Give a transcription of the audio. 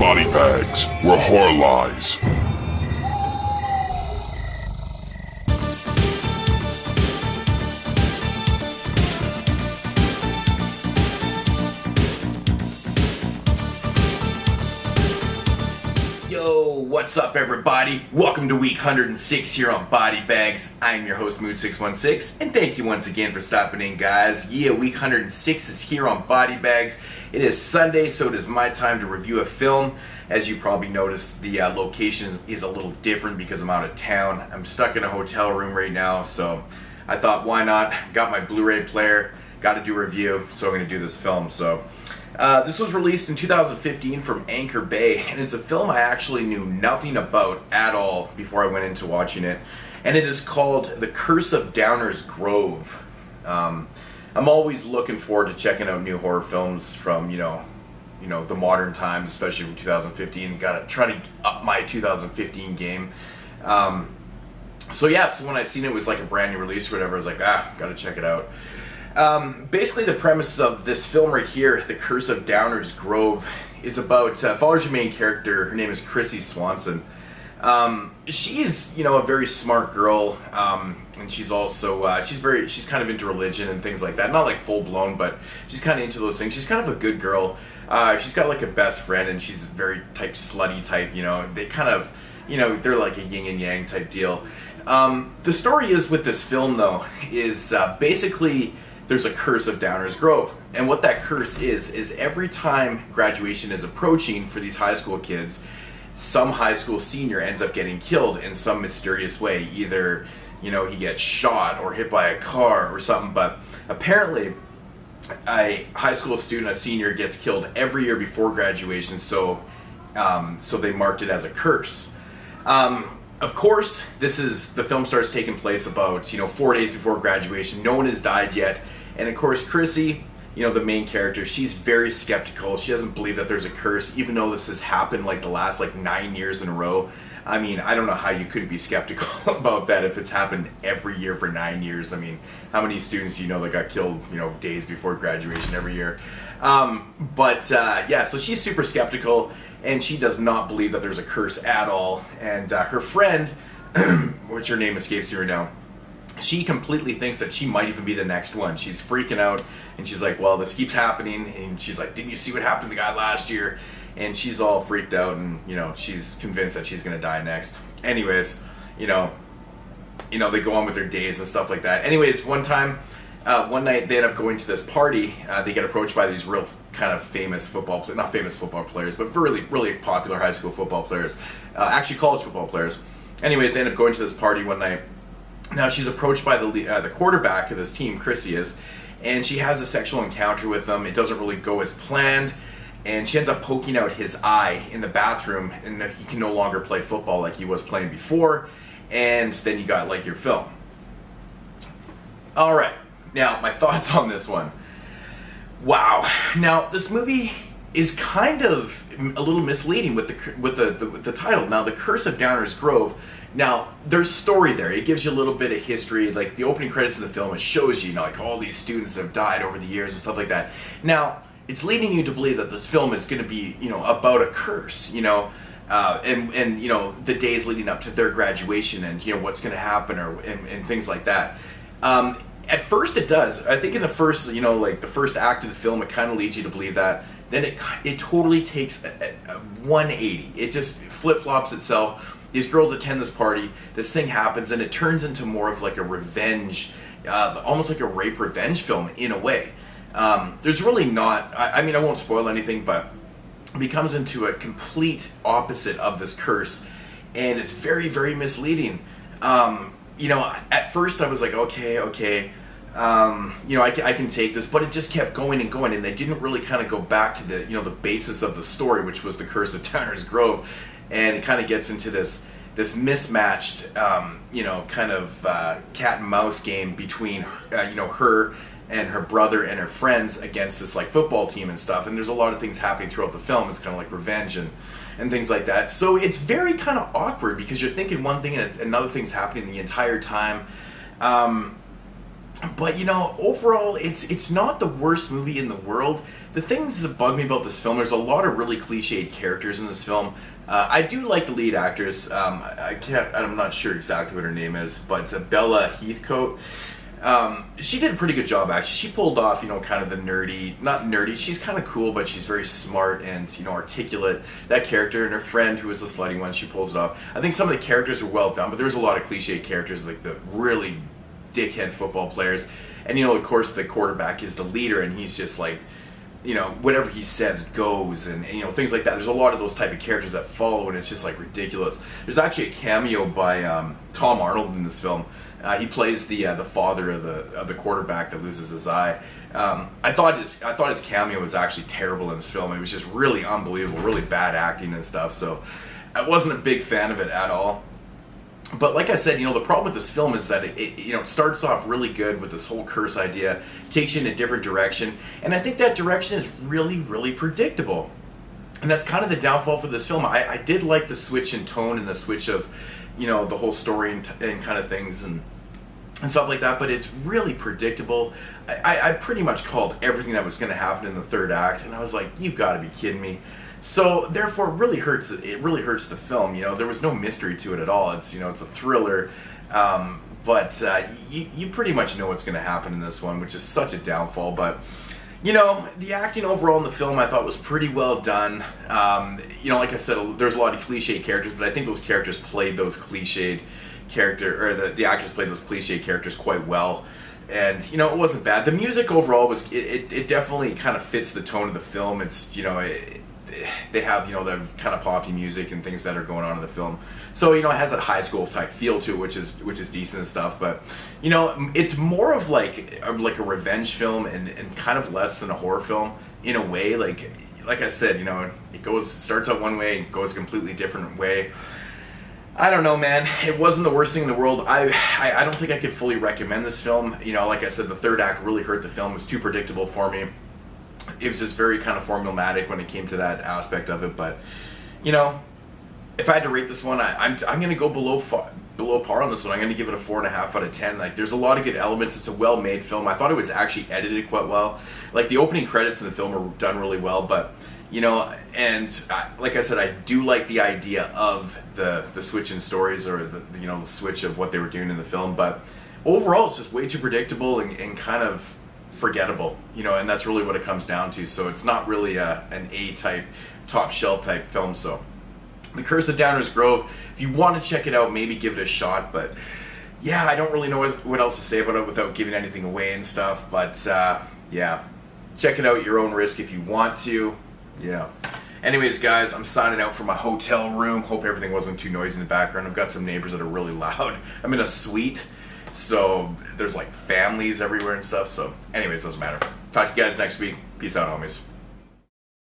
Body Bags, where horror lies. Yo, what's up everybody? Welcome to week 106 here on Body Bags. I'm your host Moodz616, and thank you once again for stopping in, guys. Yeah, week 106 is here on Body Bags. It is Sunday, so it is my time to review a film. As you probably noticed, the location is a little different because I'm out of town. I'm stuck in a hotel room right now, so I thought, why not? Got my Blu-ray player, got to do a review, so I'm going to do this film. So this was released in 2015 from Anchor Bay, and it's a film I actually knew nothing about at all before I went into watching it, and it is called The Curse of Downers Grove. I'm always looking forward to checking out new horror films from, you know, the modern times, especially from 2015. Got to try to up my 2015 game. So when I seen it was like a brand new release or whatever, I was like, gotta check it out. Basically, the premise of this film right here, The Curse of Downers Grove, is about, follows your main character. Her name is Chrissy Swanson. She's, a very smart girl, and she's also, she's kind of into religion and things like that. Not like full blown, but she's kind of into those things. She's kind of a good girl. She's got like a best friend, and she's very slutty type, they kind of, they're like a yin and yang type deal. The story is with this film though, is, basically, there's a curse of Downers Grove. And what that curse is every time graduation is approaching for these high school kids, some high school senior ends up getting killed in some mysterious way. Either, he gets shot or hit by a car or something. But apparently, a high school student, a senior, gets killed every year before graduation. So they marked it as a curse. Of course, the film starts taking place about, 4 days before graduation. No one has died yet. And of course, Chrissy, the main character, she's very skeptical. She doesn't believe that there's a curse, even though this has happened like the last 9 years in a row. I mean, I don't know how you could be skeptical about that if it's happened every year for 9 years. I mean, how many students do you know that got killed, days before graduation every year? So she's super skeptical, and she does not believe that there's a curse at all. And her friend, which her name escapes me right now, she completely thinks that she might even be the next one. She's freaking out, and she's like, well, this keeps happening. And she's like, didn't you see what happened to the guy last year? And she's all freaked out, and, she's convinced that she's going to die next. Anyways, they go on with their days and stuff like that. Anyways, one night, they end up going to this party. They get approached by these real kind of famous not famous football players, but really, really popular high school football players. Actually, college football players. Anyways, they end up going to this party one night. Now, she's approached by the quarterback of this team, Chrissy is, and she has a sexual encounter with him. It doesn't really go as planned, and she ends up poking out his eye in the bathroom, and he can no longer play football like he was playing before, and then you got, your film. All right. Now, my thoughts on this one. Wow. Now, this movie is kind of a little misleading with the title. Now, The Curse of Downers Grove. Now, there's story there. It gives you a little bit of history. Like, the opening credits of the film, it shows you, all these students that have died over the years and stuff like that. Now, it's leading you to believe that this film is going to be, about a curse, and the days leading up to their graduation and, what's going to happen and things like that. At first it does. I think in the first, the first act of the film, it kind of leads you to believe that. Then it totally takes a 180. It just flip-flops itself. These girls attend this party. This thing happens, and it turns into more of a revenge, almost like a rape revenge film in a way. There's really not, I won't spoil anything, but it becomes into a complete opposite of this curse, and it's very, very misleading. At first I was like, okay, I can take this, but it just kept going and going, and they didn't really kind of go back to the, the basis of the story, which was the Curse of Downers Grove, and it kind of gets into this mismatched, kind of cat and mouse game between, her and her brother and her friends against this football team and stuff, and there's a lot of things happening throughout the film. It's kind of like revenge and things like that. So it's very kind of awkward because you're thinking one thing and another thing's happening the entire time. But overall, it's not the worst movie in the world. The things that bug me about this film, there's a lot of really cliched characters in this film. I do like the lead actress. I'm not sure exactly what her name is, but Bella Heathcote. She did a pretty good job, actually. She pulled off, kind of the nerdy, not nerdy, she's kind of cool, but she's very smart and, articulate. That character, and her friend, who was the slutty one, she pulls it off. I think some of the characters are well done, but there's a lot of cliche characters, like the really dickhead football players. And, of course, the quarterback is the leader, and he's just like, whatever he says goes, and things like that. There's a lot of those type of characters that follow, and it's just like ridiculous. There's actually a cameo by Tom Arnold in this film. He plays the father of the quarterback that loses his eye. I thought his cameo was actually terrible in this film. It was just really unbelievable, really bad acting and stuff. So I wasn't a big fan of it at all. But like I said, the problem with this film is that it starts off really good with this whole curse idea, takes you in a different direction, and I think that direction is really, really predictable. And that's kind of the downfall for this film. I did like the switch in tone and the switch of, the whole story and kind of things and stuff like that, but it's really predictable. I pretty much called everything that was going to happen in the third act, and I was like, you've got to be kidding me. So therefore, it really hurts the film. There was no mystery to it at all. It's it's a thriller, but you pretty much know what's going to happen in this one, which is such a downfall. But the acting overall in the film I thought was pretty well done. Like I said, there's a lot of cliche characters, but I think those characters played those cliched the actors played those cliche characters quite well. And it wasn't bad. The music overall was it definitely kind of fits the tone of the film. It's they have the kind of poppy music and things that are going on in the film, so it has that high school type feel to it, which is decent and stuff. But it's more of like a revenge film and kind of less than a horror film in a way. Like I said, it starts out one way and goes a completely different way. I don't know, man. It wasn't the worst thing in the world. I don't think I could fully recommend this film. Like I said, the third act really hurt the film. It was too predictable for me. It was just very kind of formulaic when it came to that aspect of it. But if I had to rate this one, I'm going to go below par on this one. I'm going to give it a 4.5 out of 10. Like, there's a lot of good elements. It's a well-made film. I thought it was actually edited quite well. Like, the opening credits in the film are done really well. But like I said, I do like the idea of the switch in stories, or the switch of what they were doing in the film. But overall, it's just way too predictable and kind of forgettable, and that's really what it comes down to. So it's not really an A-type, top-shelf type film. So The Curse of Downers Grove, if you want to check it out, maybe give it a shot. But yeah, I don't really know what else to say about it without giving anything away and stuff. But yeah, check it out at your own risk if you want to. Yeah. Anyways, guys, I'm signing out from my hotel room. Hope everything wasn't too noisy in the background. I've got some neighbors that are really loud. I'm in a suite, so there's like families everywhere and stuff. So anyways, doesn't matter. Talk to you guys next week. Peace out, homies.